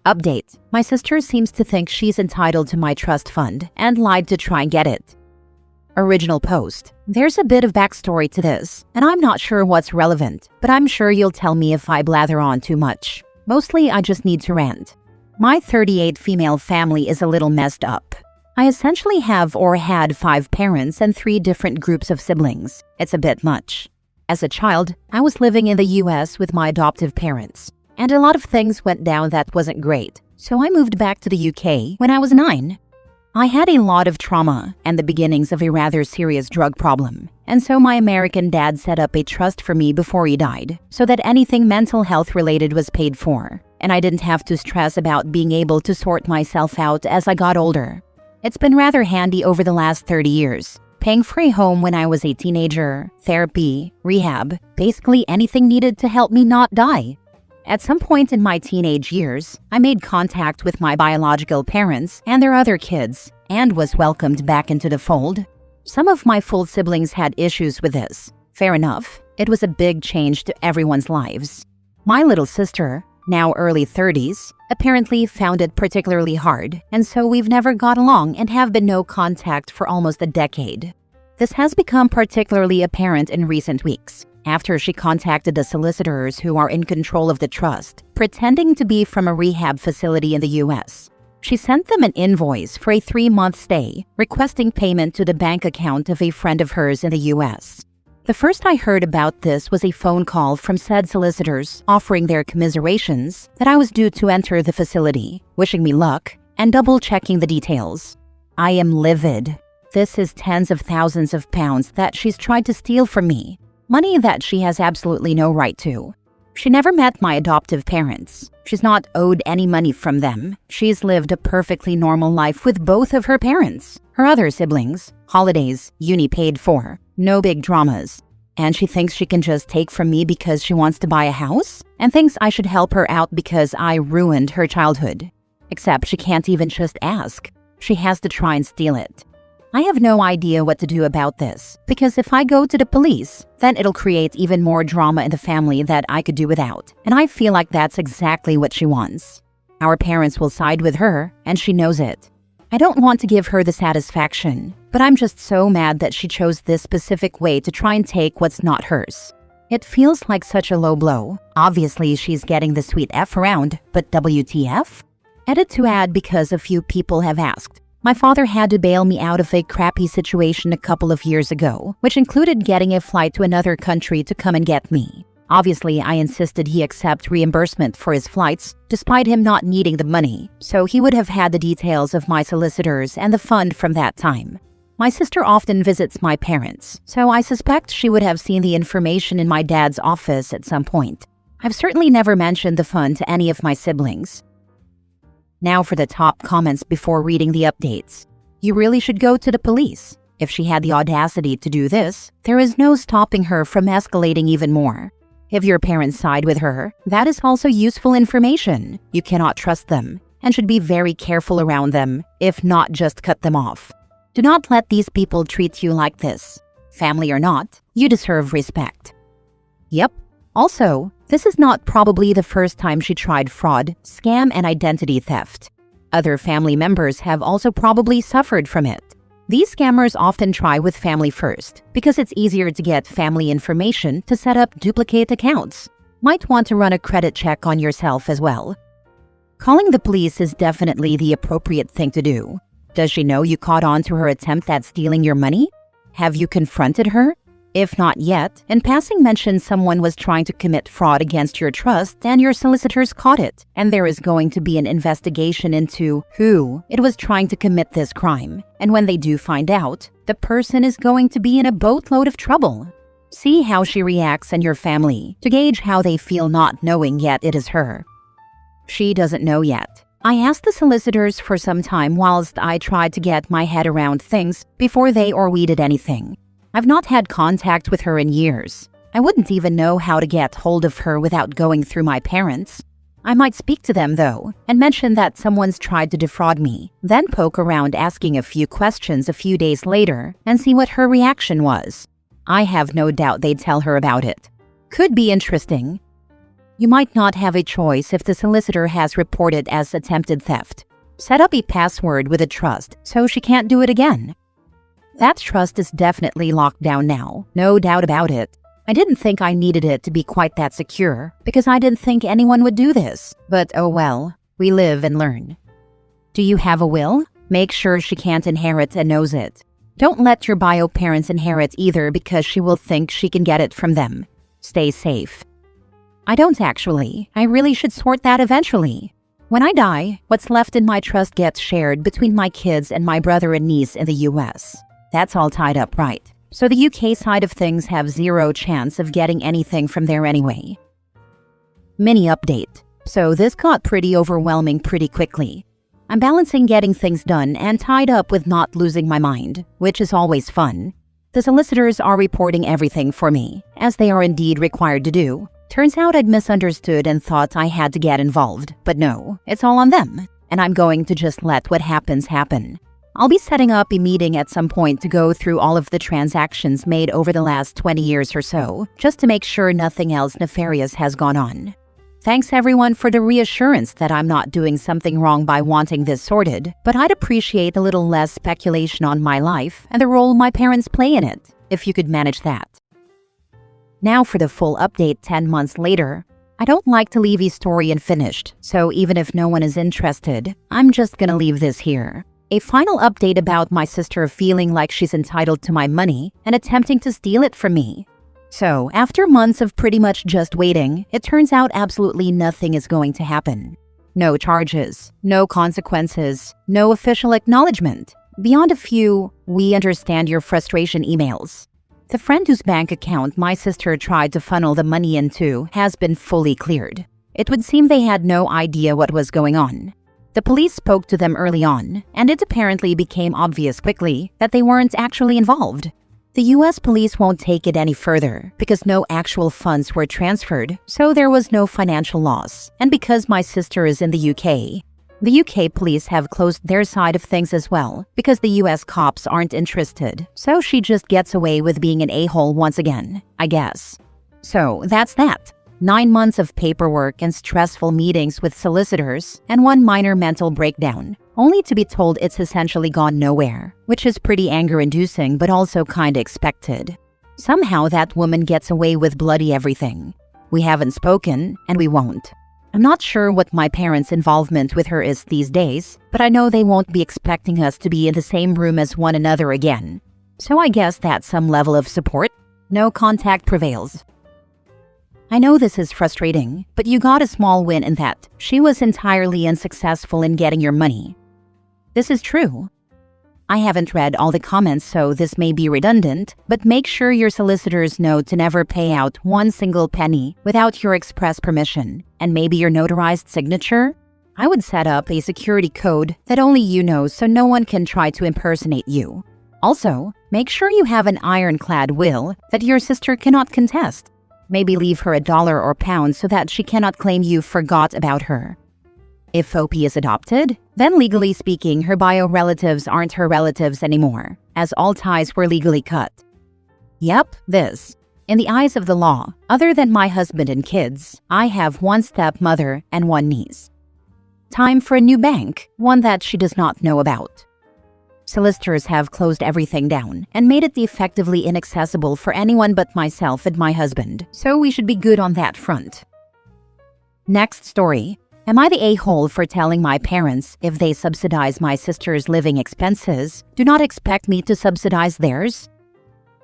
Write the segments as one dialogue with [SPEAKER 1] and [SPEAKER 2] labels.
[SPEAKER 1] Update. My sister seems to think she's entitled to my trust fund and lied to try and get it. Original post. There's a bit of backstory to this, and I'm not sure what's relevant, but I'm sure you'll tell me if I blather on too much. Mostly, I just need to rant. My 38 female family is a little messed up. I essentially have or had 5 parents and 3 different groups of siblings. It's a bit much. As a child, I was living in the US with my adoptive parents, and a lot of things went down that wasn't great, so I moved back to the UK when I was 9. I had a lot of trauma and the beginnings of a rather serious drug problem, and so my American dad set up a trust for me before he died, so that anything mental health related was paid for, and I didn't have to stress about being able to sort myself out as I got older. It's been rather handy over the last 30 years. Paying for a home when I was a teenager, therapy, rehab, basically anything needed to help me not die. At some point in my teenage years, I made contact with my biological parents and their other kids and was welcomed back into the fold. Some of my full siblings had issues with this. Fair enough, it was a big change to everyone's lives. My little sister, now early 30s, apparently found it particularly hard, and so we've never got along and have been no contact for almost a decade. This has become particularly apparent in recent weeks, after she contacted the solicitors who are in control of the trust, pretending to be from a rehab facility in the US. She sent them an invoice for a 3-month stay, requesting payment to the bank account of a friend of hers in the US. The first I heard about this was a phone call from said solicitors offering their commiserations that I was due to enter the facility, wishing me luck, and double-checking the details. I am livid. This is tens of thousands of pounds that she's tried to steal from me, money that she has absolutely no right to. She never met my adoptive parents. She's not owed any money from them. She's lived a perfectly normal life with both of her parents, her other siblings, holidays, uni paid for. No big dramas. And she thinks she can just take from me because she wants to buy a house? And thinks I should help her out because I ruined her childhood. Except she can't even just ask. She has to try and steal it. I have no idea what to do about this, because if I go to the police, then it'll create even more drama in the family that I could do without. And I feel like that's exactly what she wants. Our parents will side with her, and she knows it. I don't want to give her the satisfaction, but I'm just so mad that she chose this specific way to try and take what's not hers. It feels like such a low blow. Obviously, she's getting the sweet F around, but WTF? Edit to add because a few people have asked. My father had to bail me out of a crappy situation a couple of years ago, which included getting a flight to another country to come and get me. Obviously, I insisted he accept reimbursement for his flights, despite him not needing the money, so he would have had the details of my solicitors and the fund from that time. My sister often visits my parents, so I suspect she would have seen the information in my dad's office at some point. I've certainly never mentioned the fund to any of my siblings. Now for the top comments before reading the updates. You really should go to the police. If she had the audacity to do this, there is no stopping her from escalating even more. If your parents side with her, that is also useful information. You cannot trust them and should be very careful around them, if not just cut them off. Do not let these people treat you like this. Family or not, you deserve respect. Yep. Also, this is not probably the first time she tried fraud, scam, and identity theft. Other family members have also probably suffered from it. These scammers often try with family first, because it's easier to get family information to set up duplicate accounts. Might want to run a credit check on yourself as well. Calling the police is definitely the appropriate thing to do. Does she know you caught on to her attempt at stealing your money? Have you confronted her? If not yet, in passing mention someone was trying to commit fraud against your trust and your solicitors caught it, and there is going to be an investigation into who it was trying to commit this crime. And when they do find out, the person is going to be in a boatload of trouble. See how she reacts and your family to gauge how they feel not knowing yet it is her. She doesn't know yet. I asked the solicitors for some time whilst I tried to get my head around things before they or we did anything. I've not had contact with her in years. I wouldn't even know how to get hold of her without going through my parents. I might speak to them though, and mention that someone's tried to defraud me, then poke around asking a few questions a few days later and see what her reaction was. I have no doubt they'd tell her about it. Could be interesting. You might not have a choice if the solicitor has reported as attempted theft. Set up a password with a trust so she can't do it again. That trust is definitely locked down now, no doubt about it. I didn't think I needed it to be quite that secure because I didn't think anyone would do this. But oh well, we live and learn. Do you have a will? Make sure she can't inherit and knows it. Don't let your bio parents inherit either because she will think she can get it from them. Stay safe. I don't actually. I really should sort that eventually. When I die, what's left in my trust gets shared between my kids and my brother and niece in the US. That's all tied up right. So the UK side of things have zero chance of getting anything from there anyway. Mini update. So this got pretty overwhelming pretty quickly. I'm balancing getting things done and tied up with not losing my mind, which is always fun. The solicitors are reporting everything for me, as they are indeed required to do. Turns out I'd misunderstood and thought I had to get involved, but no, it's all on them, and I'm going to just let what happens happen. I'll be setting up a meeting at some point to go through all of the transactions made over the last 20 years or so, just to make sure nothing else nefarious has gone on. Thanks everyone for the reassurance that I'm not doing something wrong by wanting this sorted, but I'd appreciate a little less speculation on my life and the role my parents play in it, if you could manage that. Now for the full update 10 months later. I don't like to leave a story unfinished, so even if no one is interested, I'm just gonna leave this here. A final update about my sister feeling like she's entitled to my money and attempting to steal it from me. So, after months of pretty much just waiting, it turns out absolutely nothing is going to happen. No charges, no consequences, no official acknowledgement, beyond a few "we understand your frustration" emails. The friend whose bank account my sister tried to funnel the money into has been fully cleared. It would seem they had no idea what was going on. The police spoke to them early on, and it apparently became obvious quickly that they weren't actually involved. The US police won't take it any further because no actual funds were transferred, so there was no financial loss. And because my sister is in the UK, the UK police have closed their side of things as well because the US cops aren't interested, so she just gets away with being an a-hole once again, I guess. So that's that. 9 months of paperwork and stressful meetings with solicitors and one minor mental breakdown, only to be told it's essentially gone nowhere, which is pretty anger-inducing but also kinda expected. Somehow that woman gets away with bloody everything. We haven't spoken, and we won't. I'm not sure what my parents' involvement with her is these days, but I know they won't be expecting us to be in the same room as one another again. So I guess that's some level of support. No contact prevails. I know this is frustrating, but you got a small win in that she was entirely unsuccessful in getting your money. This is true. I haven't read all the comments, so this may be redundant, but make sure your solicitors know to never pay out one single penny without your express permission, and maybe your notarized signature. I would set up a security code that only you know so no one can try to impersonate you. Also, make sure you have an ironclad will that your sister cannot contest. Maybe leave her $1 or pound so that she cannot claim you forgot about her. If OP is adopted, then legally speaking, her bio relatives aren't her relatives anymore, as all ties were legally cut. Yep, this. In the eyes of the law, other than my husband and kids, I have one stepmother and one niece. Time for a new bank, one that she does not know about. Solicitors have closed everything down and made it effectively inaccessible for anyone but myself and my husband, so we should be good on that front. Next story. Am I the a-hole for telling my parents if they subsidize my sister's living expenses, do not expect me to subsidize theirs?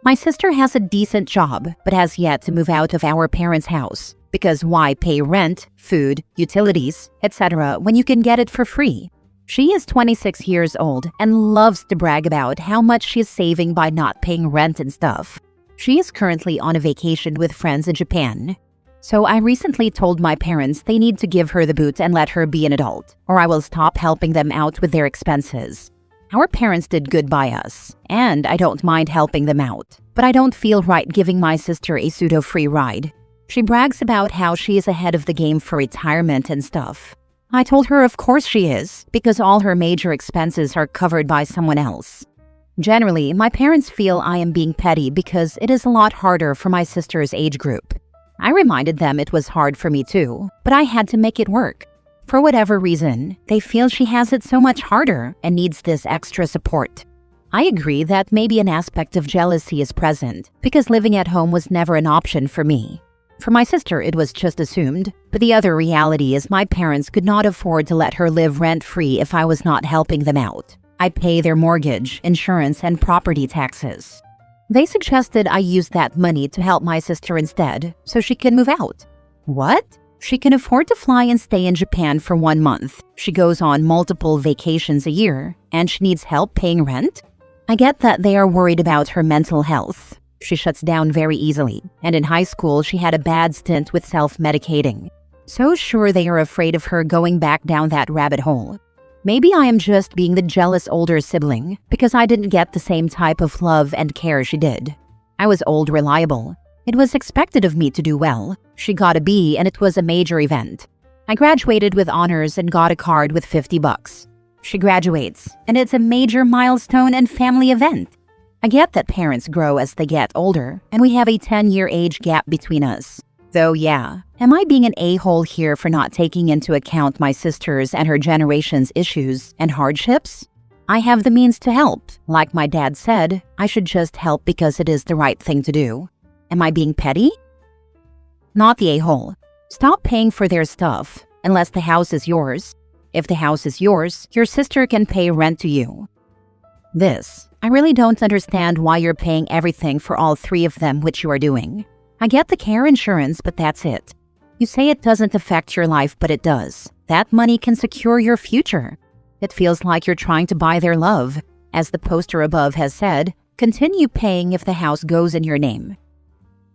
[SPEAKER 1] My sister has a decent job, but has yet to move out of our parents' house, because why pay rent, food, utilities, etc. when you can get it for free? She is 26 years old and loves to brag about how much she is saving by not paying rent and stuff. She is currently on a vacation with friends in Japan. So I recently told my parents they need to give her the boot and let her be an adult, or I will stop helping them out with their expenses. Our parents did good by us, and I don't mind helping them out, but I don't feel right giving my sister a pseudo-free ride. She brags about how she is ahead of the game for retirement and stuff. I told her of course she is, because all her major expenses are covered by someone else. Generally, my parents feel I am being petty because it is a lot harder for my sister's age group. I reminded them it was hard for me too, but I had to make it work. For whatever reason, they feel she has it so much harder and needs this extra support. I agree that maybe an aspect of jealousy is present because living at home was never an option for me. For my sister, it was just assumed, but the other reality is my parents could not afford to let her live rent-free if I was not helping them out. I pay their mortgage, insurance, and property taxes. They suggested I use that money to help my sister instead, so she can move out. What? She can afford to fly and stay in Japan for 1 month. She goes on multiple vacations a year, and she needs help paying rent? I get that they are worried about her mental health. She shuts down very easily, and in high school she had a bad stint with self-medicating. So sure they are afraid of her going back down that rabbit hole. Maybe I am just being the jealous older sibling because I didn't get the same type of love and care she did. I was old reliable. It was expected of me to do well. She got a B and it was a major event. I graduated with honors and got a card with $50. She graduates, and it's a major milestone and family event. I get that parents grow as they get older, and we have a 10-year age gap between us. Though yeah, am I being an a-hole here for not taking into account my sister's and her generation's issues and hardships? I have the means to help. Like my dad said, I should just help because it is the right thing to do. Am I being petty? Not the a-hole. Stop paying for their stuff, unless the house is yours. If the house is yours, your sister can pay rent to you. I really don't understand why you're paying everything for all 3 of them, which you are doing. I get the care insurance, but that's it. You say it doesn't affect your life, but it does. That money can secure your future. It feels like you're trying to buy their love. As the poster above has said, continue paying if the house goes in your name.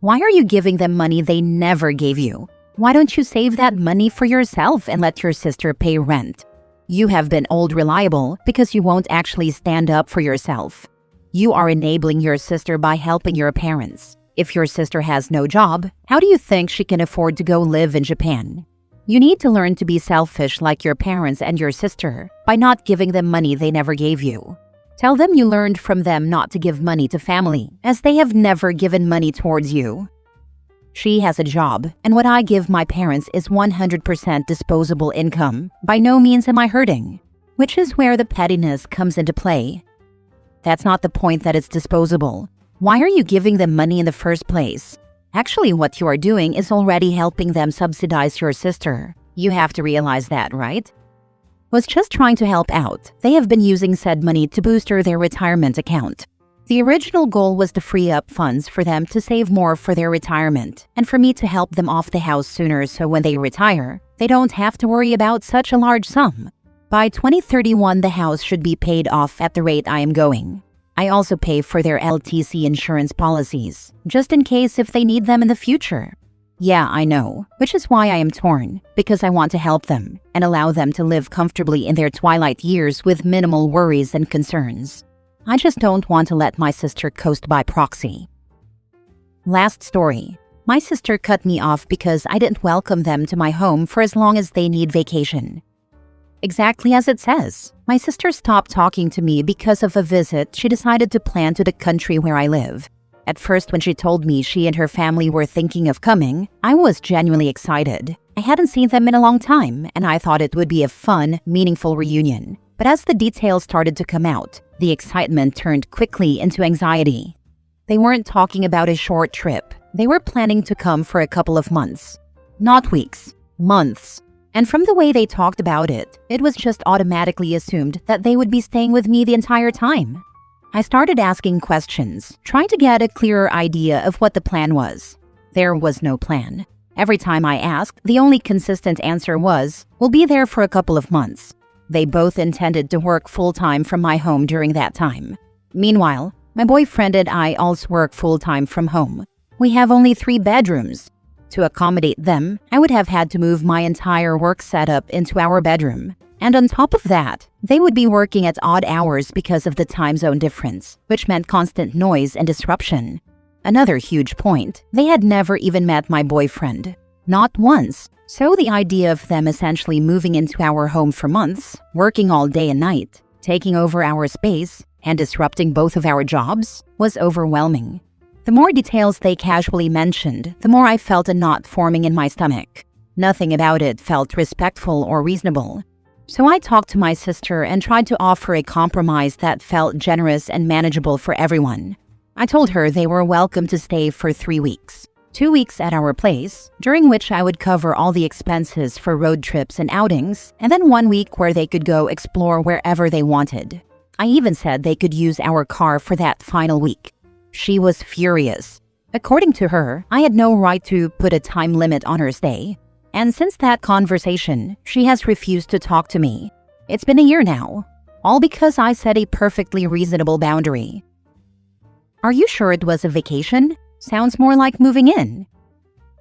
[SPEAKER 1] Why are you giving them money they never gave you? Why don't you save that money for yourself and let your sister pay rent? You have been old reliable because you won't actually stand up for yourself. You are enabling your sister by helping your parents. If your sister has no job, how do you think she can afford to go live in Japan? You need to learn to be selfish like your parents and your sister by not giving them money they never gave you. Tell them you learned from them not to give money to family, as they have never given money towards you. She has a job, and what I give my parents is 100% disposable income. By no means am I hurting, which is where the pettiness comes into play. That's not the point that it's disposable. Why are you giving them money in the first place? Actually, what you are doing is already helping them subsidize your sister. You have to realize that, right? Was just trying to help out. They have been using said money to booster their retirement account. The original goal was to free up funds for them to save more for their retirement and for me to help them off the house sooner so when they retire, they don't have to worry about such a large sum. By 2031, the house should be paid off at the rate I am going. I also pay for their LTC insurance policies, just in case if they need them in the future. Yeah, I know, which is why I am torn, because I want to help them and allow them to live comfortably in their twilight years with minimal worries and concerns. I just don't want to let my sister coast by proxy. Last story. My sister cut me off because I didn't welcome them to my home for as long as they need vacation. Exactly as it says. My sister stopped talking to me because of a visit she decided to plan to the country where I live. At first, when she told me she and her family were thinking of coming, I was genuinely excited. I hadn't seen them in a long time, and I thought it would be a fun, meaningful reunion. But as the details started to come out, the excitement turned quickly into anxiety. They weren't talking about a short trip. They were planning to come for a couple of months. Not weeks, months. And from the way they talked about it, it was just automatically assumed that they would be staying with me the entire time. I started asking questions, trying to get a clearer idea of what the plan was. There was no plan. Every time I asked, the only consistent answer was, "We'll be there for a couple of months." They both intended to work full-time from my home during that time. Meanwhile, my boyfriend and I also work full-time from home. We have only 3 bedrooms. To accommodate them, I would have had to move my entire work setup into our bedroom. And on top of that, they would be working at odd hours because of the time zone difference, which meant constant noise and disruption. Another huge point, they had never even met my boyfriend. Not once. So the idea of them essentially moving into our home for months, working all day and night, taking over our space, and disrupting both of our jobs was overwhelming. The more details they casually mentioned, the more I felt a knot forming in my stomach. Nothing about it felt respectful or reasonable. So I talked to my sister and tried to offer a compromise that felt generous and manageable for everyone. I told her they were welcome to stay for 3 weeks. 2 weeks at our place, during which I would cover all the expenses for road trips and outings, and then 1 week where they could go explore wherever they wanted. I even said they could use our car for that final week. She was furious. According to her, I had no right to put a time limit on her stay. And since that conversation, she has refused to talk to me. It's been a year now, all because I set a perfectly reasonable boundary. Are you sure it was a vacation? Sounds more like moving in.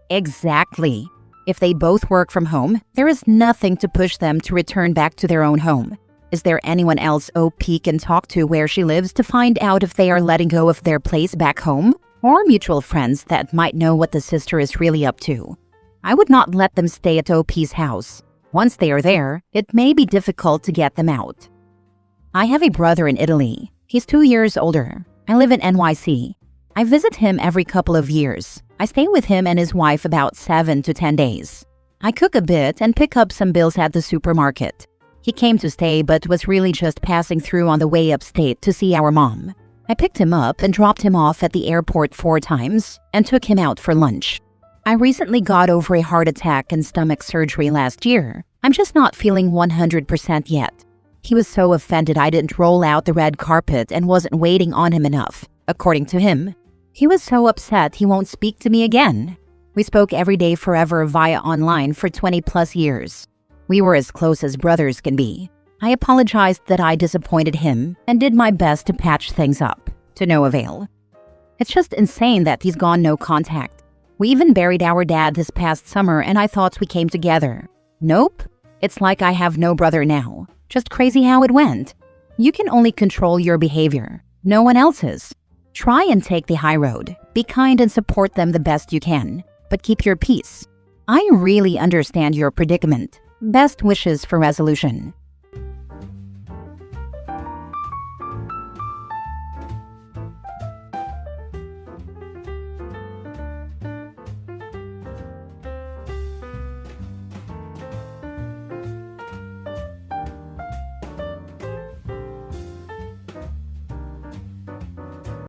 [SPEAKER 1] Exactly. If they both work from home, there is nothing to push them to return back to their own home. Is there anyone else OP can talk to where she lives to find out if they are letting go of their place back home? Or mutual friends that might know what the sister is really up to? I would not let them stay at OP's house. Once they are there, it may be difficult to get them out. I have a brother in Italy. He's 2 years older. I live in NYC. I visit him every couple of years. I stay with him and his wife about 7 to 10 days. I cook a bit and pick up some bills at the supermarket. He came to stay but was really just passing through on the way upstate to see our mom. I picked him up and dropped him off at the airport 4 times and took him out for lunch. I recently got over a heart attack and stomach surgery last year. I'm just not feeling 100% yet. He was so offended I didn't roll out the red carpet and wasn't waiting on him enough, according to him. He was so upset he won't speak to me again. We spoke every day forever via online for 20 plus years. We were as close as brothers can be. I apologized that I disappointed him and did my best to patch things up, to no avail. It's just insane that he's gone no contact. We even buried our dad this past summer and I thought we came together. Nope. It's like I have no brother now. Just crazy how it went. You can only control your behavior. No one else's. Try and take the high road. Be kind and support them the best you can. But keep your peace. I really understand your predicament. Best wishes for resolution.